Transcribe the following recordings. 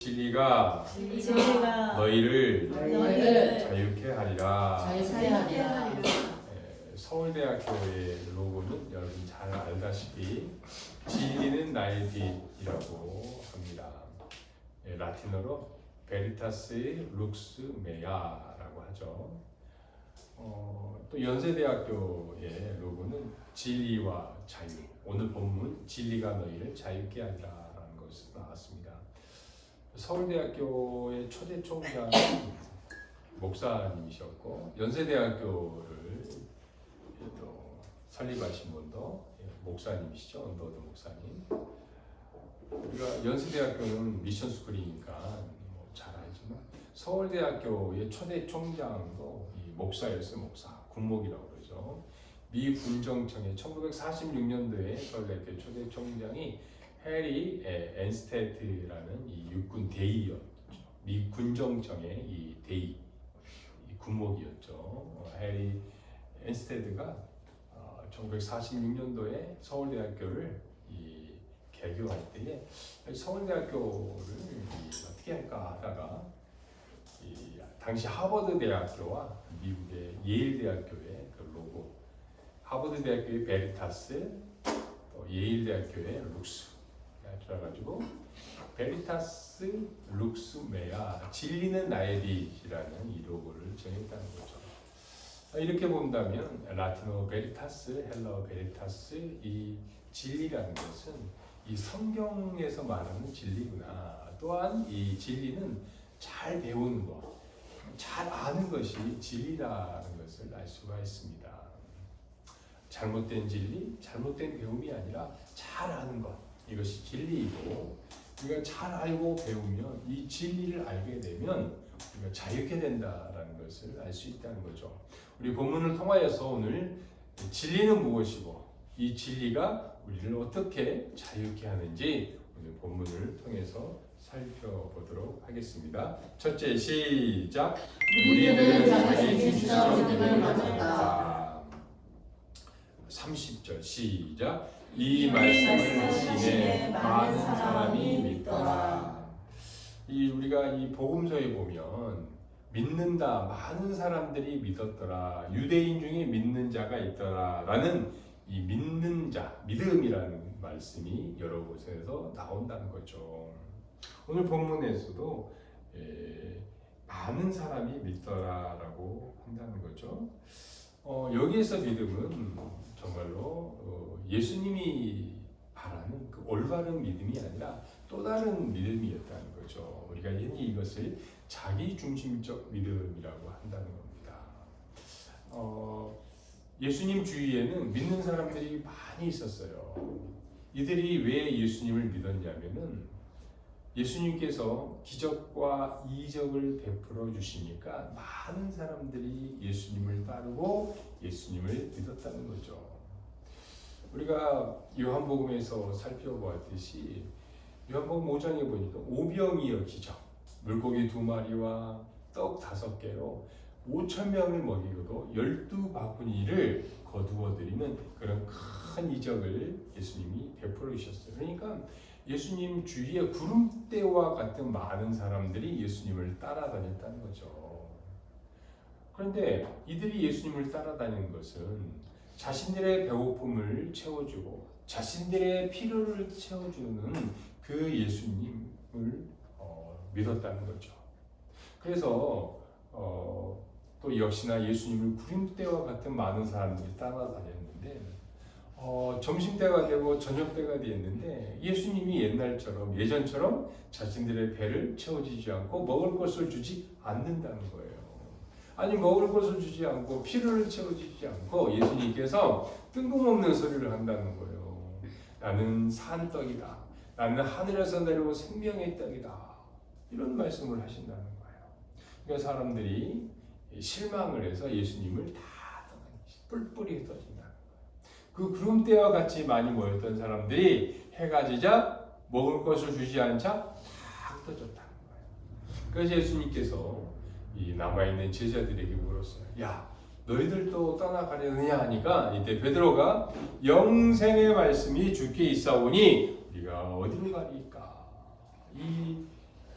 진리가 너희를 자유케 하리라. 서울대학교의 로고는 여러분 잘 알다시피 진리는 나의 빛이라고 합니다. 라틴어로 베리타스의 룩스 메아라고 하죠. 또 연세대학교의 로고는 진리와 자유. 오늘 본문 진리가 너희를 자유케 하리라라는 것이 나왔습니다. 서울대학교의 초대 총장은 목사님이셨고 연세대학교를 또 설립하신 분도 목사님이시죠. 언더우드 목사님. 우리가 연세대학교는 미션 스쿨이니까 잘 알지만 서울대학교의 초대 총장도 이 목사였어요. 목사, 군목이라고 그러죠. 미 군정청의 1946년도에 서울대학교 초대 총장이 해리 엔스테트라는 이 육군 대위였죠. 미 군정청의 이 대위, 이 군목이었죠. 해리 엔스테트가 1946년도에 서울대학교를 개교할 때에 서울대학교를 어떻게 할까 하다가 당시 하버드 대학교와 미국의 예일 대학교의 그 로고, 하버드 대학교의 베리타스, 또 예일 대학교의 룩스, 그래가지고 베리타스 룩스 메아, 진리는 나의 빛이라는 이 로고를 정했다는 거죠. 이렇게 본다면 라틴어 베리타스, 헬라어 베리타스, 이 진리라는 것은 이 성경에서 말하는 진리구나. 또한 이 진리는 잘 배우는 것, 잘 아는 것이 진리라는 것을 알 수가 있습니다. 잘못된 진리, 잘못된 배움이 아니라 잘 아는 것, 이것이 진리이고, 우리가 잘 알고 배우면 이 진리를 알게 되면 우리가 자유케 된다라는 것을 알 수 있다는 거죠. 우리 본문을 통하여서 오늘 진리는 무엇이고 이 진리가 우리를 어떻게 자유케 하는지 오늘 본문을 통해서 살펴보도록 하겠습니다. 첫째, 시작. 우리들은 자기 주시는 받았다. 30절 시작. 이 말씀을 듣기에 많은 사람이 믿더라. 우리가 이 복음서에 보면 믿는다, 많은 사람들이 믿었더라, 유대인 중에 믿는 자가 있더라라는 이 믿는 자, 믿음이라는 말씀이 여러 곳에서 나온다는 거죠. 오늘 본문에서도 많은 사람이 믿더라라고 한다는 거죠. 여기에서 믿음은 정말로 예수님이 바라는 그 올바른 믿음이 아니라 또 다른 믿음이었다는 거죠. 우리가 흔히 이것을 자기중심적 믿음이라고 한다는 겁니다. 예수님 주위에는 믿는 사람들이 많이 있었어요. 이들이 왜 예수님을 믿었냐면은 예수님께서 기적과 이적을 베풀어 주시니까 많은 사람들이 예수님을 따르고 예수님을 믿었다는 거죠. 우리가 요한복음에서 살펴보았듯이 요한복음 5장에 보니까 오병이어 기적, 물고기 2마리와 떡 5개로 5,000명을 먹이고도 12바구니를 거두어 드리는 그런 큰 이적을 예수님이 베풀어 주셨어요. 그러니까 예수님 주위에 구름대와 같은 많은 사람들이 예수님을 따라다녔다는 거죠. 그런데 이들이 예수님을 따라다니는 것은 자신들의 배고픔을 채워주고 자신들의 필요를 채워주는 그 예수님을 믿었다는 거죠. 그래서 또 역시나 예수님을 구름대와 같은 많은 사람들이 따라다녔는데 점심때가 되고 저녁때가 되었는데 예수님이 예전처럼 자신들의 배를 채워주지 않고 먹을 것을 주지 않는다는 거예요. 아니 먹을 것을 주지 않고 필요를 채워주지 않고 예수님께서 뜬금없는 소리를 한다는 거예요. 나는 산 떡이다. 나는 하늘에서 내려온 생명의 떡이다. 이런 말씀을 하신다는 거예요. 그러니까 사람들이 실망을 해서 예수님을 다 뿔뿔이 터진다는 거예요. 그 구름대와 같이 많이 모였던 사람들이 해가 지자 먹을 것을 주지 않자 다 흩어졌다는 거예요. 그래서 예수님께서 이 남아있는 제자들에게 물었어요. 야, 너희들도 떠나가려느냐 하니까 이때 베드로가 영생의 말씀이 주께 있사오니 우리가 어디로 가리까? 이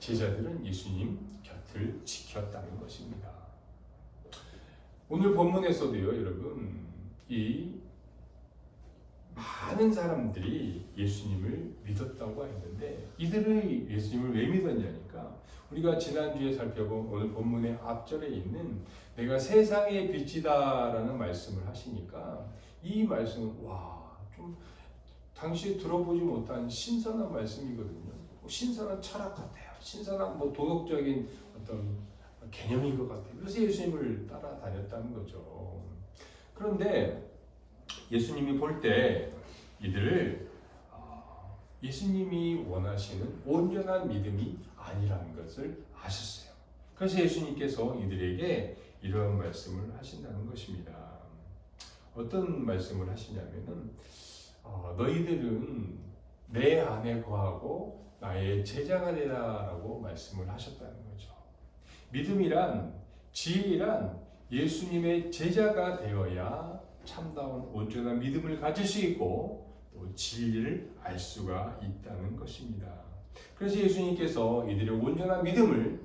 제자들은 예수님 곁을 지켰다는 것입니다. 오늘 본문에서도요, 여러분, 이 많은 사람들이 예수님을 믿었다고 했는데 이들이 예수님을 왜 믿었냐니까 우리가 지난주에 살펴본 오늘 본문의 앞절에 있는 내가 세상의 빛이다라는 말씀을 하시니까 이 말씀은 좀 당시에 들어보지 못한 신선한 말씀이거든요. 신선한 철학 같아요. 신선한 도덕적인 어떤 개념인 것 같아요. 그래서 예수님을 따라다녔다는 거죠. 그런데 예수님이 볼 때 이들을 예수님이 원하시는 온전한 믿음이 아니라는 것을 아셨어요. 그래서 예수님께서 이들에게 이런 말씀을 하신다는 것입니다. 어떤 말씀을 하시냐면은 너희들은 내 안에 거하고 나의 제자가 되라라고 말씀을 하셨다는 거죠. 믿음이란, 진리란 예수님의 제자가 되어야 참다운 온전한 믿음을 가질 수 있고 또 진리를 알 수가 있다는 것입니다. 그래서 예수님께서 이들의 온전한 믿음을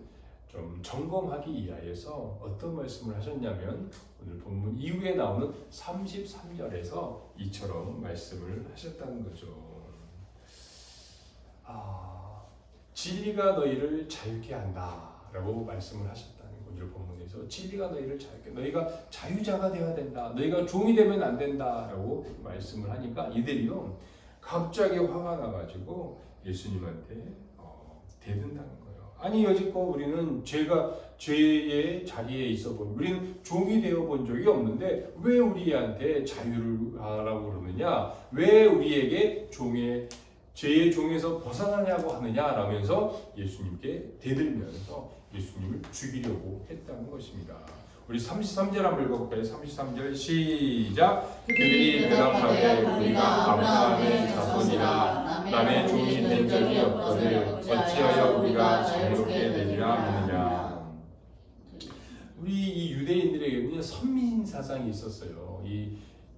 좀 점검하기 위하여서 어떤 말씀을 하셨냐면 오늘 본문 이후에 나오는 33절에서 이처럼 말씀을 하셨다는 거죠. 진리가 너희를 자유케 한다 라고 말씀을 하셨다는 오늘 본문에서 진리가 너희를 자유케, 너희가 자유자가 되어야 된다, 너희가 종이 되면 안 된다 라고 말씀을 하니까 이들이요 갑자기 화가 나가지고 예수님한테 대든다는 거예요. 아니 여지껏 우리는 죄의 자리에 있어 본, 우리는 종이 되어 본 적이 없는데 왜 우리한테 자유를 하라고 그러느냐, 왜 우리에게 죄의 종에서 벗어나냐고 하느냐라면서 예수님께 대들면서 예수님을 죽이려고 했다는 것입니다. 우리 33절 한번 읽어볼까요? 33절 시작. 그들이 대답하되 우리가 아브라함의 자손이라 남의 종이 된 적이 없거늘 어찌하여 우리가 자유롭게 되리라 하느냐. 우리 이 유대인들에게는 선민 사상이 있었어요.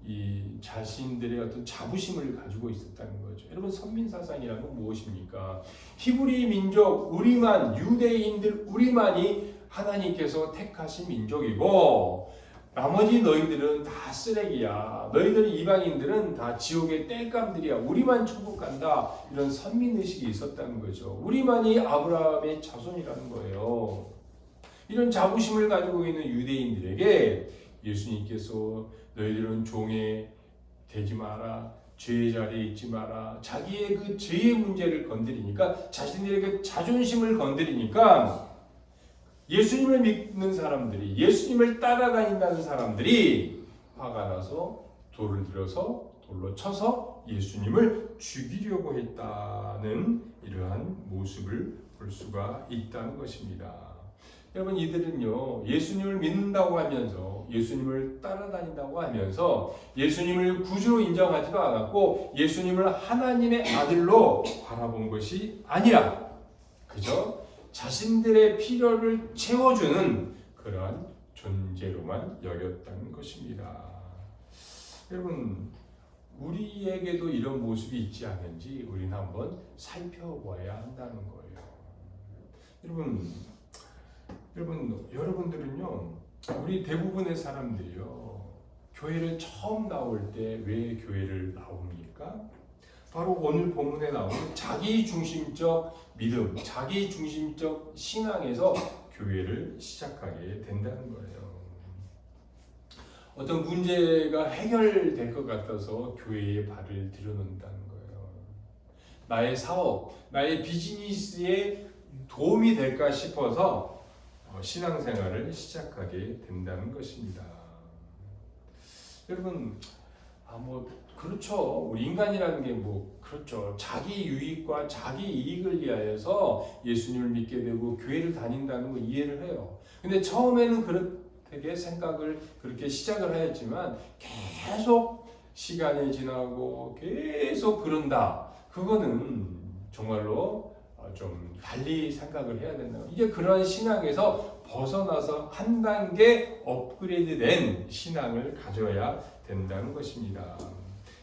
이 자신들의 어떤 자부심을 가지고 있었다는 거죠. 여러분, 선민 사상이라는 건 무엇입니까? 히브리 민족, 우리만, 유대인들 우리만이 하나님께서 택하신 민족이고 나머지 너희들은 다 쓰레기야. 너희들 이방인들은 다 지옥의 땔감들이야. 우리만 천국 간다. 이런 선민의식이 있었다는 거죠. 우리만이 아브라함의 자손이라는 거예요. 이런 자부심을 가지고 있는 유대인들에게 예수님께서 너희들은 종에 되지 마라, 죄의 자리에 있지 마라, 자기의 그 죄의 문제를 건드리니까, 자신들의 그 자존심을 건드리니까 예수님을 믿는 사람들이, 예수님을 따라다닌다는 사람들이 화가 나서 돌을 들어서 돌로 쳐서 예수님을 죽이려고 했다는 이러한 모습을 볼 수가 있다는 것입니다. 여러분, 이들은요 예수님을 믿는다고 하면서, 예수님을 따라다닌다고 하면서 예수님을 구주로 인정하지도 않았고 예수님을 하나님의 아들로 바라본 것이 아니라 그저 자신들의 필요를 채워주는 그러한 존재로만 여겼다는 것입니다. 여러분, 우리에게도 이런 모습이 있지 않은지 우리는 한번 살펴봐야 한다는 거예요. 여러분들은요, 우리 대부분의 사람들이요, 교회를 처음 나올 때 왜 교회를 나옵니까? 바로 오늘 본문에 나오는 자기 중심적 믿음, 자기 중심적 신앙에서 교회를 시작하게 된다는 거예요. 어떤 문제가 해결될 것 같아서 교회에 발을 들여놓는다는 거예요. 나의 사업, 나의 비즈니스에 도움이 될까 싶어서 신앙생활을 시작하게 된다는 것입니다. 여러분, 그렇죠. 우리 인간이라는 게 그렇죠. 자기 유익과 자기 이익을 위하여서 예수님을 믿게 되고 교회를 다닌다는 거 이해를 해요. 근데 처음에는 그렇게 생각을 그렇게 시작을 하였지만 계속 시간이 지나고 계속 그런다. 그거는 정말로 좀 달리 생각을 해야 된다. 이제 그런 신앙에서 벗어나서 한 단계 업그레이드된 신앙을 가져야 된다는 것입니다.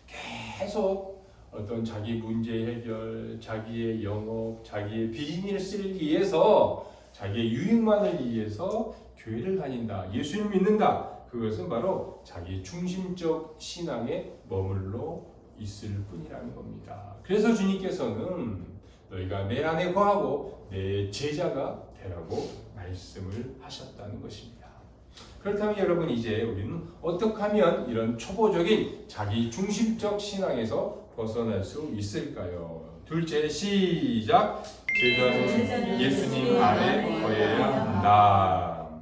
계속 어떤 자기 문제 해결, 자기의 영업, 자기의 비즈니스를 위해서 자기의 유익만을 위해서 교회를 다닌다. 예수님 믿는다. 그것은 바로 자기 중심적 신앙에 머물러 있을 뿐이라는 겁니다. 그래서 주님께서는 너희가 내 안에 거하고 내 제자가 되라고 말씀을 하셨다는 것입니다. 그렇다면 여러분, 이제 우리는 어떻게 하면 이런 초보적인 자기 중심적 신앙에서 벗어날 수 있을까요? 둘째, 시작. 제자는 예수님 안에 거해야 한다.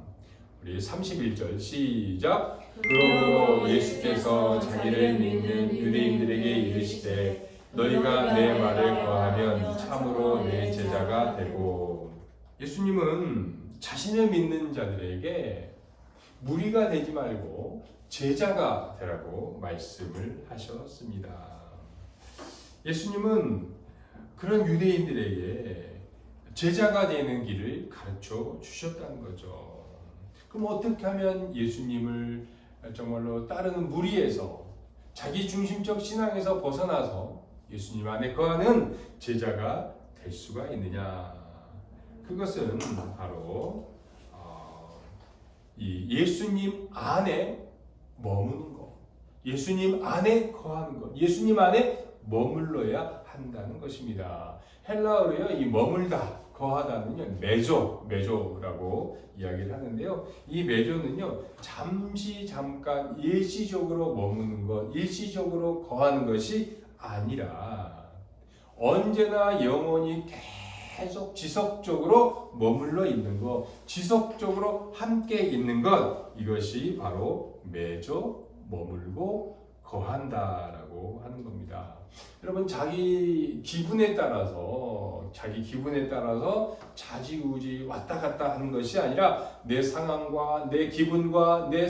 우리 31절 시작. 그러므로 예수께서 자기를 믿는 유대인들에게 이르시되 너희가 내 말을 거하면 참으로 내 제자가 되고. 예수님은 자신을 믿는 자들에게 무리가 되지 말고 제자가 되라고 말씀을 하셨습니다. 예수님은 그런 유대인들에게 제자가 되는 길을 가르쳐 주셨다는 거죠. 그럼 어떻게 하면 예수님을 정말로 따르는 무리에서 자기 중심적 신앙에서 벗어나서 예수님 안에 거하는 제자가 될 수가 있느냐? 그것은 바로 이 예수님 안에 머무는 것, 예수님 안에 거하는 것, 예수님 안에 머물러야 한다는 것입니다. 헬라어로요, 이 머물다, 거하다는요, 메조라고 이야기를 하는데요. 이 메조는요, 잠깐 일시적으로 머무는 것, 일시적으로 거하는 것이 아니라 언제나 영원히 계속 지속적으로 머물러 있는 것, 지속적으로 함께 있는 것, 이것이 바로 메조, 머물고 거한다라고 하는 겁니다. 여러분, 자기 기분에 따라서 자지우지 왔다 갔다 하는 것이 아니라 내 상황과 내 기분과 내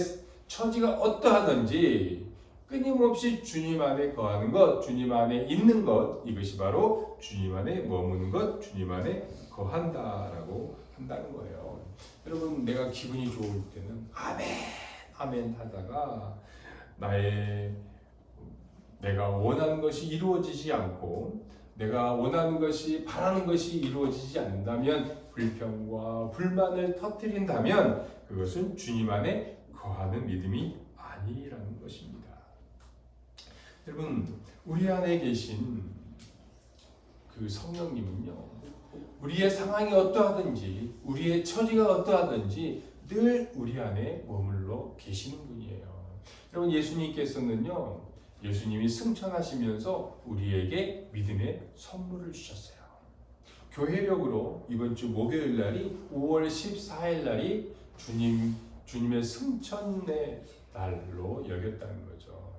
처지가 어떠하든지 끊임없이 주님 안에 거하는 것, 주님 안에 있는 것, 이것이 바로 주님 안에 머무는 것, 주님 안에 거한다라고 한다는 거예요. 여러분, 내가 기분이 좋을 때는 아멘 하다가 내가 원하는 것이 이루어지지 않고 내가 원하는 것이 바라는 것이 이루어지지 않는다면, 불평과 불만을 터뜨린다면 그것은 주님 안에 거하는 믿음이 아니라는 것입니다. 여러분, 우리 안에 계신 그 성령님은요, 우리의 상황이 어떠하든지 우리의 처지가 어떠하든지 늘 우리 안에 머물러 계시는 분이에요. 여러분, 예수님께서는요, 예수님이 승천하시면서 우리에게 믿음의 선물을 주셨어요. 교회력으로 이번 주 목요일 날이 5월 14일 날이 주님의 승천의 날로 여겼다는 거죠.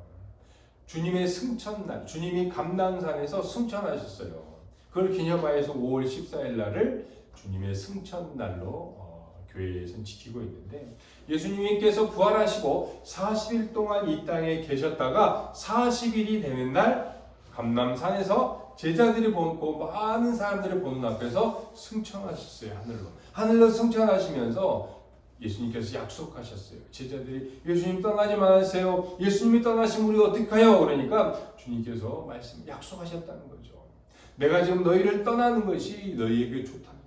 주님의 승천날, 주님이 감람산에서 승천하셨어요. 그걸 기념하여서 5월 14일 날을 주님의 승천날로 교회에서는 지키고 있는데, 예수님께서 부활하시고 40일 동안 이 땅에 계셨다가 40일이 되는 날 감람산에서 제자들이 보고 많은 사람들이 보는 앞에서 승천하셨어요. 하늘로 승천하시면서 예수님께서 약속하셨어요. 제자들이 예수님 떠나지 마세요. 예수님이 떠나시면 우리 어떡해요? 그러니까 주님께서 약속하셨다는 거죠. 내가 지금 너희를 떠나는 것이 너희에게 좋답니다.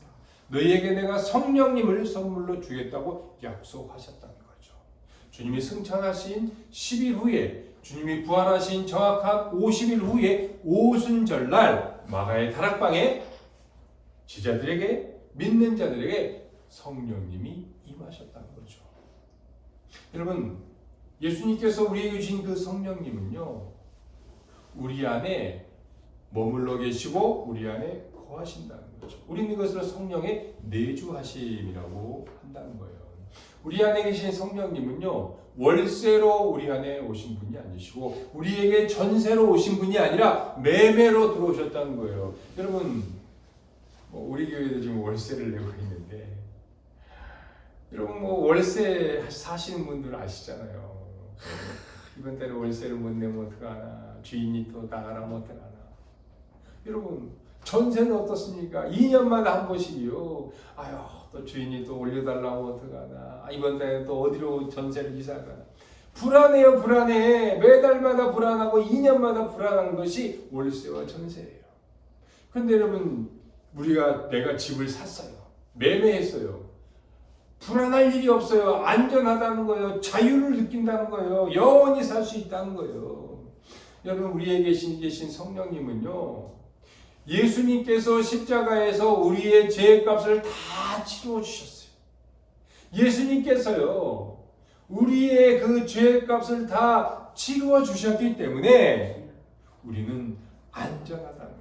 너희에게 내가 성령님을 선물로 주겠다고 약속하셨다는 거죠. 주님이 승천하신 10일 후에, 주님이 부활하신 정확한 50일 후에 오순절날 마가의 다락방에 제자들에게, 믿는 자들에게 성령님이 임하셨다는 거죠. 여러분, 예수님께서 우리에게 주신 그 성령님은요, 우리 안에 머물러 계시고 우리 안에 거하신다는 거죠. 우리는 이것을 성령의 내주하심이라고 한다는 거예요. 우리 안에 계신 성령님은요, 월세로 우리 안에 오신 분이 아니시고 우리에게 전세로 오신 분이 아니라 매매로 들어오셨다는 거예요. 여러분, 우리 교회도 지금 월세를 내고 있는데, 여러분 월세 사시는 분들 아시잖아요. 이번 달에 월세를 못 내면 어떡하나, 주인이 또 나가라면 어떡하나. 여러분, 전세는 어떻습니까? 2년마다 한 번씩이요. 또 주인이 또 올려달라고 어떡하나. 이번 달에 또 어디로 전세를 이사 가나. 불안해요, 불안해. 매달마다 불안하고 2년마다 불안한 것이 월세와 전세예요. 그런데 여러분, 내가 집을 샀어요. 매매했어요. 불안할 일이 없어요. 안전하다는 거예요. 자유를 느낀다는 거예요. 영원히 살 수 있다는 거예요. 여러분, 우리에게 계신 성령님은요, 예수님께서 십자가에서 우리의 죄값을 다 치루어 주셨어요. 예수님께서요, 우리의 그 죄값을 다 치루어 주셨기 때문에 우리는 안전하다는 거예요.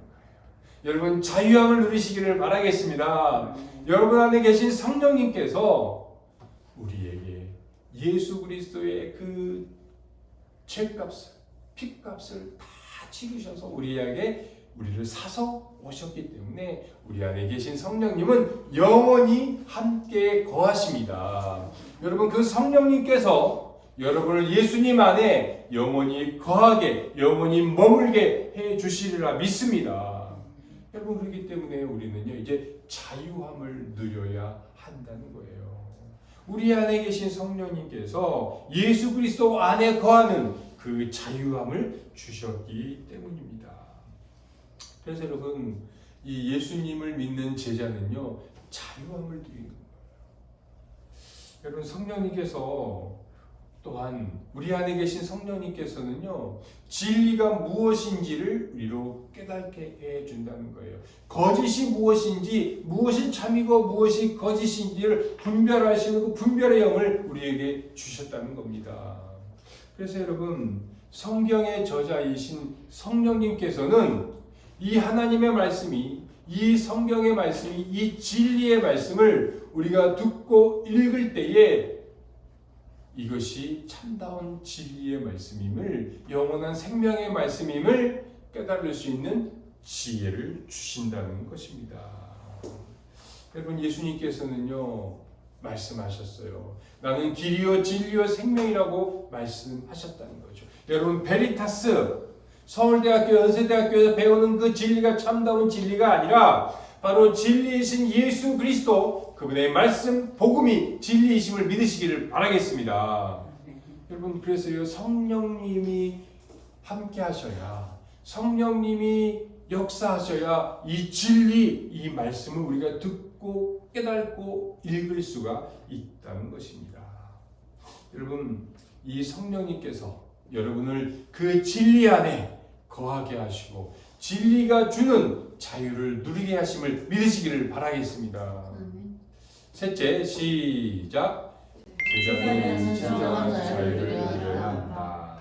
여러분, 자유함을 누리시기를 바라겠습니다. 여러분 안에 계신 성령님께서 우리에게 예수 그리스도의 그 죄값을, 피값을 다 치르셔서 우리를 사서 오셨기 때문에 우리 안에 계신 성령님은 영원히 함께 거하십니다. 여러분, 그 성령님께서 여러분을 예수님 안에 영원히 거하게, 영원히 머물게 해 주시리라 믿습니다. 여러분, 그렇기 때문에 우리는요, 이제 자유함을 누려야 한다는 거예요. 우리 안에 계신 성령님께서 예수 그리스도 안에 거하는 그 자유함을 주셨기 때문입니다. 그래서 여러분, 이 예수님을 믿는 제자는요, 자유함을 누리는 거예요. 여러분, 성령님께서 또한 우리 안에 계신 성령님께서는요, 진리가 무엇인지를 우리로 깨닫게 해준다는 거예요. 거짓이 무엇인지, 무엇이 참이고 무엇이 거짓인지를 분별하시는 그 분별의 영을 우리에게 주셨다는 겁니다. 그래서 여러분, 성경의 저자이신 성령님께서는 이 하나님의 말씀이, 이 성경의 말씀이, 이 진리의 말씀을 우리가 듣고 읽을 때에 이것이 참다운 진리의 말씀임을, 영원한 생명의 말씀임을 깨달을 수 있는 지혜를 주신다는 것입니다. 여러분, 예수님께서는요, 말씀하셨어요. 나는 길이요 진리요 생명이라고 말씀하셨다는 거죠. 여러분, 베리타스, 서울대학교, 연세대학교에서 배우는 그 진리가 참다운 진리가 아니라 바로 진리이신 예수 그리스도, 그분의 말씀, 복음이 진리이심을 믿으시기를 바라겠습니다. 여러분, 그래서요, 성령님이 함께 하셔야, 성령님이 역사하셔야 이 진리, 이 말씀을 우리가 듣고 깨닫고 읽을 수가 있다는 것입니다. 여러분, 이 성령님께서 여러분을 그 진리 안에 거하게 하시고 진리가 주는 자유를 누리게 하심을 믿으시기를 바라겠습니다. 셋째, 시작. 제자는 진정한 자유를 누려야 한다.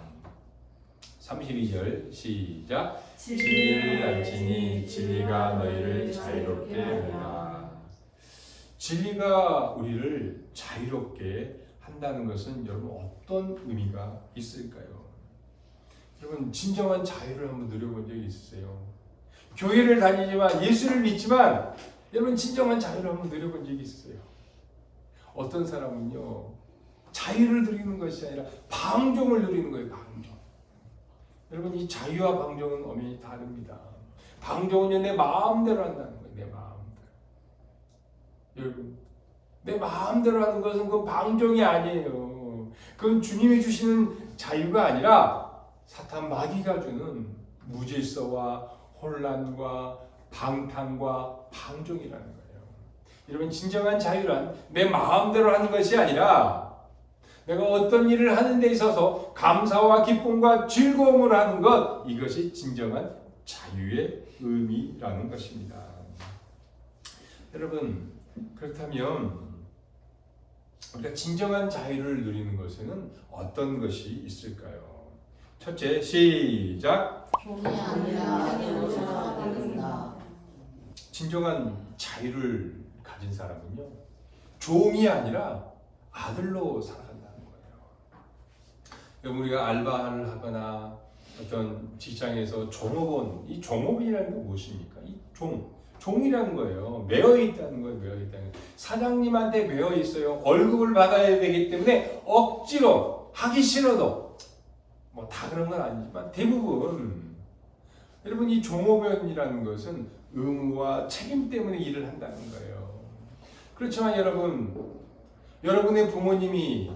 32절 시작. 진리를 알지니 진리가 너희를 자유롭게 하리라. 진리가 우리를 자유롭게 한다는 것은 여러분 어떤 의미가 있을까요? 여러분, 진정한 자유를 한번 누려본 적이 있으세요? 교회를 다니지만, 예수를 믿지만 여러분, 진정한 자유를 한번 누려본 적이 있으세요? 어떤 사람은요, 자유를 누리는 것이 아니라 방종을 누리는 거예요. 방종. 여러분, 이 자유와 방종은 엄연히 다릅니다. 방종은 내 마음대로 한다는 거예요. 내 마음대로. 여러분, 내 마음대로 하는 것은 그건 방종이 아니에요. 그건 주님이 주시는 자유가 아니라 사탄 마귀가 주는 무질서와 혼란과 방탕과 방종이라는 거예요. 여러분, 진정한 자유란 내 마음대로 하는 것이 아니라 내가 어떤 일을 하는 데 있어서 감사와 기쁨과 즐거움을 하는 것, 이것이 진정한 자유의 의미라는 것입니다. 여러분, 그렇다면 우리가 진정한 자유를 누리는 것에는 어떤 것이 있을까요? 첫째, 시작. 종이 아니라 아들로 살아가게 된다. 진정한 자유를 가진 사람은요, 종이 아니라 아들로 살아간다는 거예요. 여러분, 우리가 알바를 하거나 어떤 직장에서 종업원, 이 종업원이라는 게 무엇입니까? 이 종이라는 거예요. 매여 있다는 거예요. 매여 있다는 거예요. 사장님한테 매여 있어요. 월급을 받아야 되기 때문에 억지로 하기 싫어도, 뭐 다 그런 건 아니지만 대부분, 여러분, 이 종업원이라는 것은 의무와 책임 때문에 일을 한다는 거예요. 그렇지만 여러분, 여러분의 부모님이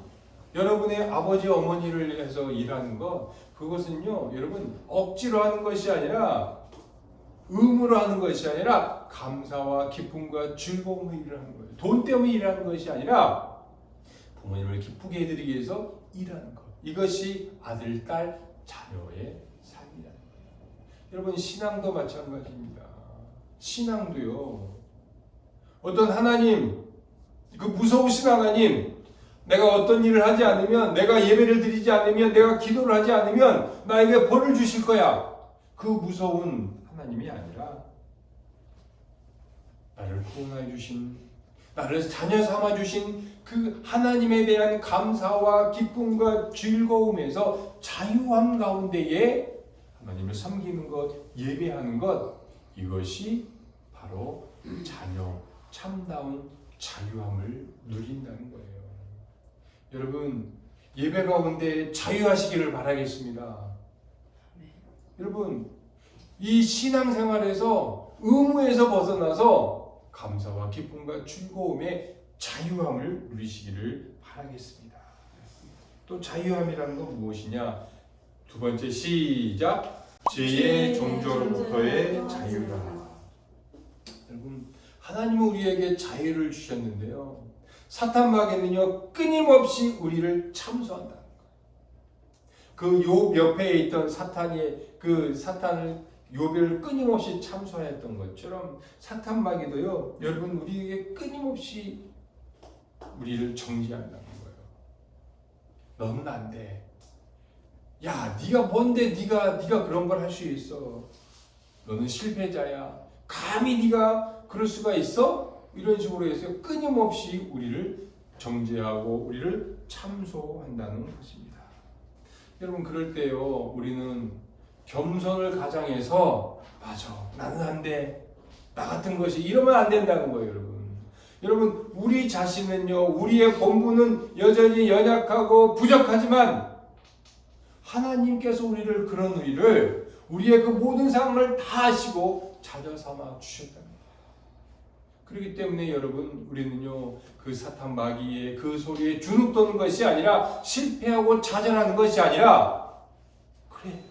여러분의 아버지 어머니를 해서 일하는 것, 그것은요 여러분 억지로 하는 것이 아니라 의무로 하는 것이 아니라 감사와 기쁨과 즐거움으로 일하는 거예요. 돈 때문에 일하는 것이 아니라 부모님을 기쁘게 해드리기 위해서 일하는 것. 이것이 아들, 딸, 자녀의 삶이라는 거예요. 여러분 신앙도 마찬가지입니다. 신앙도요. 어떤 하나님, 그 무서우신 하나님, 내가 어떤 일을 하지 않으면, 내가 예배를 드리지 않으면, 내가 기도를 하지 않으면 나에게 벌을 주실 거야. 그 무서운 하나님이 아니라 나를 구원해 주신, 나를 자녀 삼아 주신 그 하나님에 대한 감사와 기쁨과 즐거움에서 자유함 가운데에 하나님을 섬기는 것, 예배하는 것, 이것이 바로 자녀, 참다운 자유함을 누린다는 거예요. 여러분 예배 가운데 자유하시기를 바라겠습니다. 여러분 이 신앙생활에서 의무에서 벗어나서 감사와 기쁨과 즐거움의 자유함을 누리시기를 바라겠습니다. 또 자유함이라는 건 무엇이냐? 두 번째 시작. 죄의 종조로부터의 자유다. 여러분 하나님은 우리에게 자유를 주셨는데요. 사탄 마귀는요 끊임없이 우리를 참소한다는 거예요. 그 욥 옆에 있던 사탄을 욥을 끊임없이 참소했던 것처럼 사탄 마귀도요 여러분 우리에게 끊임없이 우리를 정죄한다는 거예요. 너는 안 돼. 야, 네가 뭔데 네가 그런 걸 할 수 있어? 너는 실패자야. 감히 네가 그럴 수가 있어? 이런 식으로 해서 끊임없이 우리를 정죄하고 우리를 참소한다는 것입니다. 여러분 그럴 때요 우리는 겸손을 가장해서 맞아 나는 안 돼. 나 같은 것이 이러면 안 된다는 거예요 여러분. 여러분 우리 자신은요 우리의 본분은 여전히 연약하고 부족하지만 하나님께서 우리를 우리의 그 모든 상황을 다 아시고 자녀 삼아 주셨답니다. 그렇기 때문에 여러분 우리는요 그 사탄 마귀의 그 소리에 주눅드는 것이 아니라 실패하고 좌절하는 것이 아니라 그래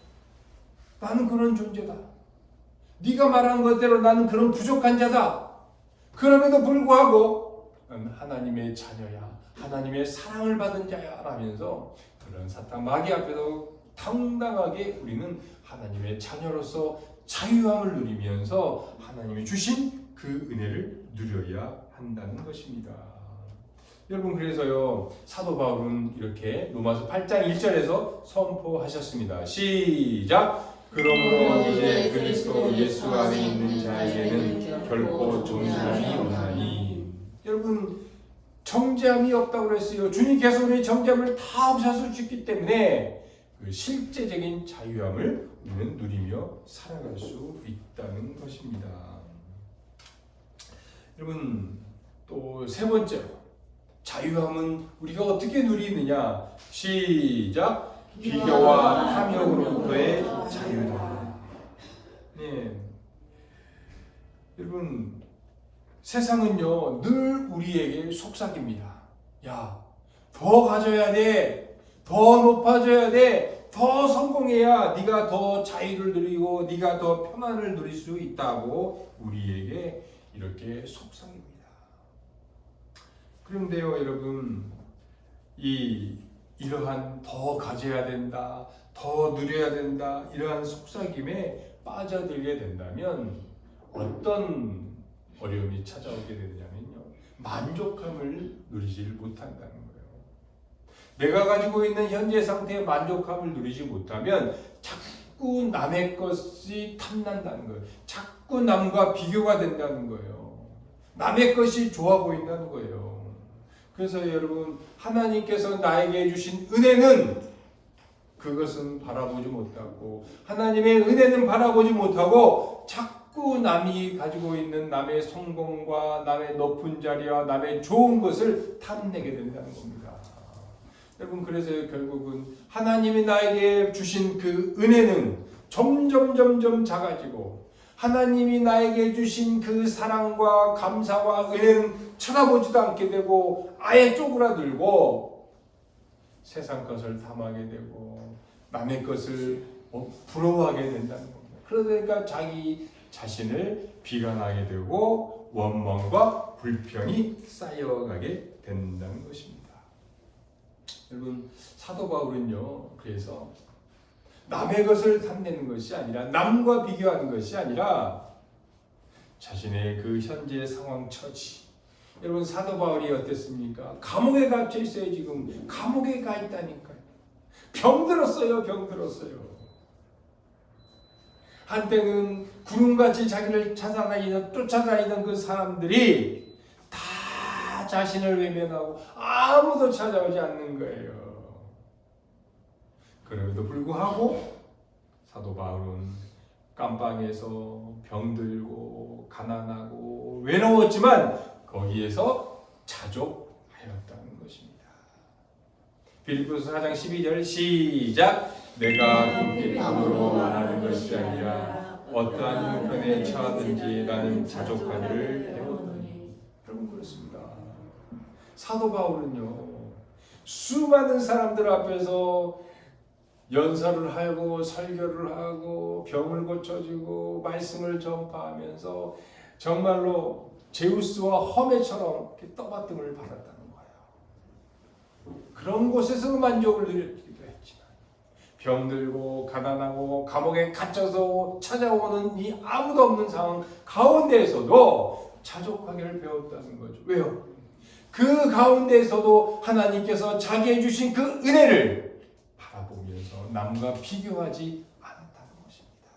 나는 그런 존재다. 네가 말한 것대로 나는 그런 부족한 자다. 그럼에도 불구하고 나는 하나님의 자녀야. 하나님의 사랑을 받은 자야 라면서 그런 사탄 마귀 앞에도 당당하게 우리는 하나님의 자녀로서 자유함을 누리면서 하나님이 주신 그 은혜를 누려야 한다는 것입니다. 여러분 그래서요 사도 바울은 이렇게 로마서 8장 1절에서 선포하셨습니다. 시작. 그러므로 이제 그리스도 예수 안에 있는 자에게는 결코 정죄함이 없나니. 여러분 정죄함이 없다고 그랬어요. 주님께서 우리의 정죄함을 다 없애서 주셨기 때문에 그 실제적인 자유함을 우리는 누리며 살아갈 수 있다는 것입니다. 여러분 또 세 번째로 자유함은 우리가 어떻게 누리느냐? 시작. 비교와 탐욕으로부터의 자유다. 네. 여러분 세상은요 늘 우리에게 속삭입니다. 야, 더 가져야 돼. 더 높아져야 돼. 더 성공해야 네가 더 자유를 누리고 네가 더 평안을 누릴 수 있다고 우리에게 이렇게 속삭입니다. 그런데요 여러분 이러한 더 가져야 된다, 더 누려야 된다 이러한 속삭임에 빠져들게 된다면 어떤 어려움이 찾아오게 되느냐면요 만족함을 누리지 못한다는 거예요. 내가 가지고 있는 현재 상태의 만족함을 누리지 못하면 자꾸 남의 것이 탐난다는 거예요. 자꾸 남과 비교가 된다는 거예요. 남의 것이 좋아 보인다는 거예요. 그래서 여러분 하나님께서 나에게 주신 은혜는 그것은 바라보지 못하고 하나님의 은혜는 바라보지 못하고 자꾸 남이 가지고 있는 남의 성공과 남의 높은 자리와 남의 좋은 것을 탐내게 된다는 겁니다. 여러분 그래서 결국은 하나님이 나에게 주신 그 은혜는 점점 작아지고 하나님이 나에게 주신 그 사랑과 감사와 은혜는 쳐다보지도 않게 되고 아예 쪼그라들고 세상 것을 탐하게 되고 남의 것을 부러워하게 된다는 겁니다. 그러니까 자기 자신을 비관하게 되고 원망과 불평이 쌓여가게 된다는 것입니다. 여러분, 사도 바울은요, 그래서 남의 것을 탐내는 것이 아니라, 남과 비교하는 것이 아니라 자신의 그 현재 상황 처지. 여러분, 사도 바울이 어땠습니까? 감옥에 갇혀 있어요. 지금 감옥에 가 있다니까요. 병들었어요. 한때는 구름같이 자기를 쫓아다니던 그 사람들이 다 자신을 외면하고 아무도 찾아오지 않는 거예요. 그럼에도 불구하고 사도 바울은 깜빵에서 병들고 가난하고 외로웠지만 거기에서 자족하였다는 것입니다. 빌립보서 4장 12절 시작. 내가 궁핍함으로 말하는 것이 아니라 어떠한 형편에 처하든지 나는 자족하기를 배웠노니. 여러분, 그렇습니다. 사도 바울은요, 수많은 사람들 앞에서 연설을 하고 설교를 하고 병을 고쳐주고 말씀을 전파하면서 정말로 제우스와 허메처럼 떠받침을 받았다는 거예요. 그런 곳에서 만족을 누렸기도 했지만 병들고 가난하고 감옥에 갇혀서 찾아오는 이 아무도 없는 상황 가운데에서도 자족하기를 배웠다는 거죠. 왜요? 그 가운데에서도 하나님께서 자기의 주신 그 은혜를 바라보면서 남과 비교하지 않았다는 것입니다.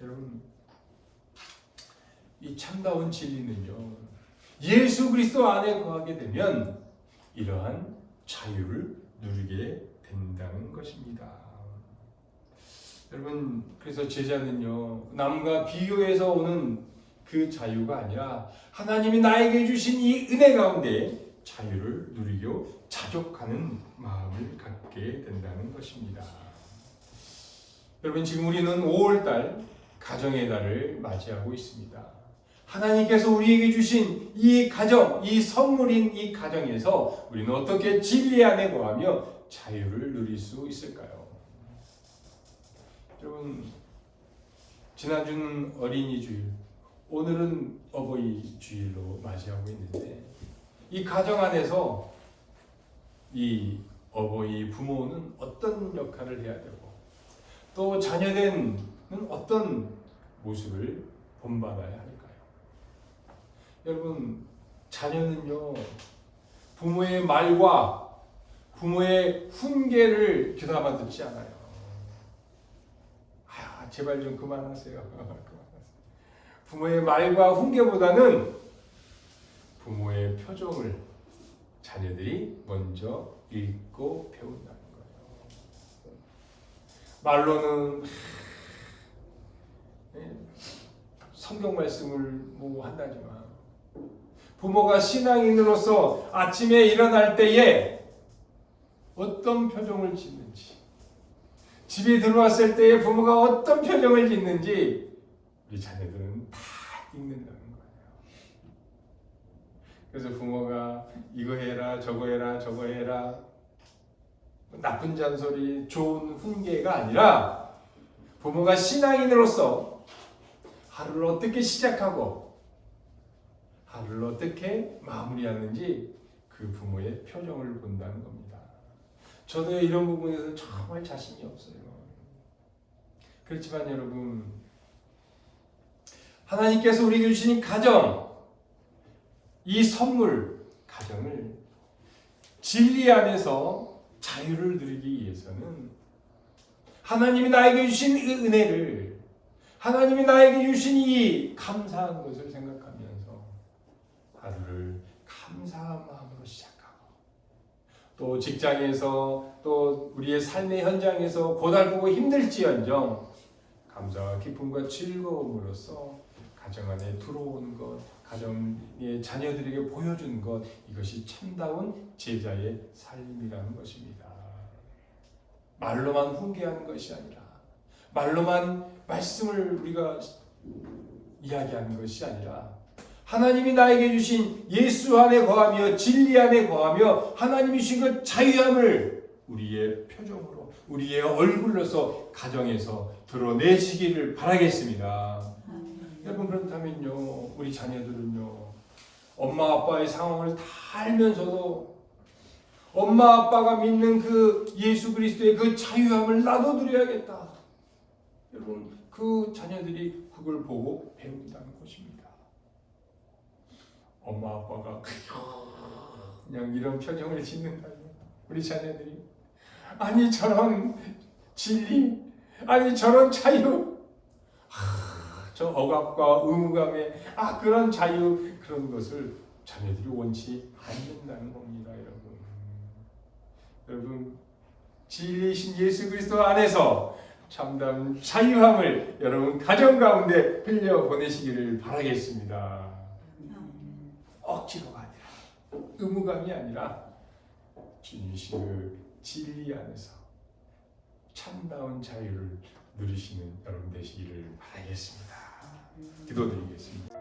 여러분, 이 참다운 진리는요, 예수 그리스도 안에 거하게 되면 이러한 자유를 누리게 된다는 것입니다. 여러분, 그래서 제자는요, 남과 비교해서 오는 그 자유가 아니라 하나님이 나에게 주신 이 은혜 가운데 자유를 누리고 자족하는 마음을 갖게 된다는 것입니다. 여러분, 지금 우리는 5월달 가정의 달을 맞이하고 있습니다. 하나님께서 우리에게 주신 이 가정, 이 선물인 이 가정에서 우리는 어떻게 진리 안에 거하며 자유를 누릴 수 있을까요? 여러분, 지난주는 어린이 주일, 오늘은 어버이 주일로 맞이하고 있는데 이 가정 안에서 이 어버이 부모는 어떤 역할을 해야 되고 또 자녀들은 어떤 모습을 본받아야 할까요? 여러분, 자녀는요, 부모의 말과 부모의 훈계를 귀담아 듣지 않아요. 제발 좀 그만하세요. 부모의 말과 훈계보다는 부모의 표정을 자녀들이 먼저 읽고 배운다는 거예요. 말로는 성경 말씀을 한다지만 부모가 신앙인으로서 아침에 일어날 때에 어떤 표정을 짓는지, 집에 들어왔을 때에 부모가 어떤 표정을 짓는지 우리 자녀들은 다 읽는다는 거예요. 그래서 부모가 이거 해라 저거 해라 나쁜 잔소리, 좋은 훈계가 아니라 부모가 신앙인으로서 하루를 어떻게 시작하고 하루를 어떻게 마무리하는지 그 부모의 표정을 본다는 겁니다. 저도 이런 부분에서 정말 자신이 없어요. 그렇지만 여러분, 하나님께서 우리에게 주신 가정, 이 선물, 가정을 진리 안에서 자유를 누리기 위해서는 하나님이 나에게 주신 이 은혜를, 하나님이 나에게 주신 이 감사한 것을 생각하면서 하루를 감사한 마음으로 시작하고 또 직장에서 또 우리의 삶의 현장에서 고달프고 힘들지언정 감사와 기쁨과 즐거움으로써 가정 안에 들어오는 것, 가정의 자녀들에게 보여주는 것, 이것이 참다운 제자의 삶이라는 것입니다. 말로만 훈계하는 것이 아니라, 말로만 말씀을 우리가 이야기하는 것이 아니라 하나님이 나에게 주신 예수 안에 거하며 진리 안에 거하며 하나님이 주신 그 자유함을 우리의 표정으로 우리의 얼굴로서 가정에서 드러내시기를 바라겠습니다. 여러분 그렇다면요 우리 자녀들은요 엄마 아빠의 상황을 다 알면서도 엄마 아빠가 믿는 그 예수 그리스도의 그 자유함을 나도 누려야겠다. 여러분 그 자녀들이 그걸 보고 배운다는 것입니다. 엄마 아빠가 그냥 이런 표정을 짓는다면 우리 자녀들이 아니 저런 진리 아니 저런 자유 저 억압과 의무감의 그런 자유 그런 것을 자녀들이 원치 않는다는 겁니다. 여러분 진리이신 예수 그리스도 안에서 참담 자유함을 여러분 가정 가운데 흘려 보내시기를 바라겠습니다. 억지로가 아니라 의무감이 아니라 주님이신 그 진리 안에서 참다운 자유를 누리시는 여러분 되시기를 바라겠습니다. 기도드리겠습니다.